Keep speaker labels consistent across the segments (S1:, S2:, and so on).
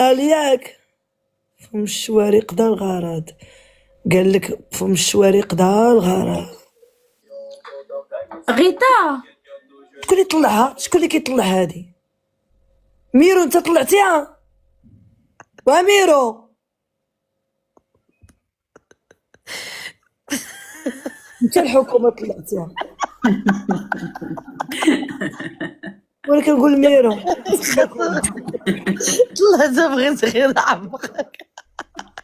S1: لياك فم الشوارق دا الغرض، قال لك فم الشوارق دا الغرض.
S2: غيتا
S1: شكون اللي طلعها؟ شكون اللي كيطلع هادي؟ ميرو انت طلعتيها؟ وميرو انت الحكومة طلعتيها. وانا كنقول ميرو
S3: طلعت بغيت غير نعمقك.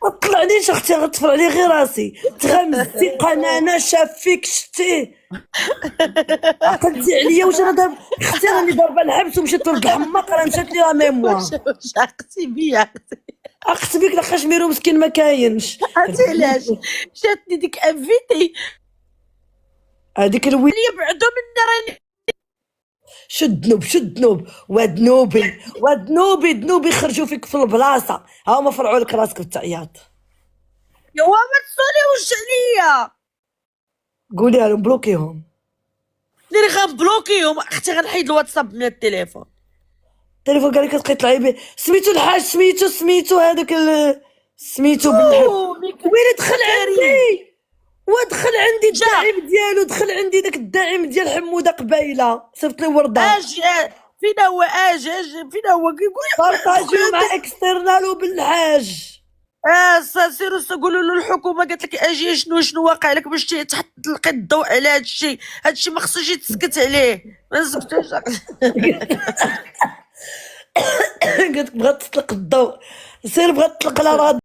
S1: ما طلعنيش اختي، غتفر عليه غير راسي. تغمزتي قنانه شاف فيك شتي عقلتي عليا. واش انا دابا اختي راني ضاربه الحبس ومشيت لولد الحماق، راه مشات لي لا ميموار.
S3: واش عقتي بيا
S1: عقت بيك لاخاش ميرو مسكين ما كاينش.
S3: عرفتي علاش جاتني ديك انفيتي
S1: هذيك
S3: اللي يبعدوا منا راني
S1: شد نوب شد نوب. واد نوبي خرجوا فيك في البلاصه، ها هما فرعوا لك راسك بالتعياط.
S3: يوا ما تصونيوش عليا.
S1: قولي لهم بلوكيهم.
S3: اللي غنبلوكيهم اختي غنحيد الواتساب من التليفون.
S1: التليفون قال لك تبقاي تلعبي به. سميتو الحاج سميتو هذاك سميتو بالحب. وين دخل عندي؟ ودخل عندي الداعم ديالو، دخل عندي داك الداعم ديال حموده قبيله، صيفط لي ورده.
S3: اجي فين هو؟ اجي فين هو؟ كيقول
S1: بارطاجيو مع اكسترنال وبالحاج.
S3: سيروا قولوا له الحكومه قالت لك اجي شنو واقع لك باش تحط تلقي الضوء على هادشي ما خصوش يتسكت عليه. ما سكتوش.
S1: قالت لك بغات تطلق الضوء، سير بغات تطلق على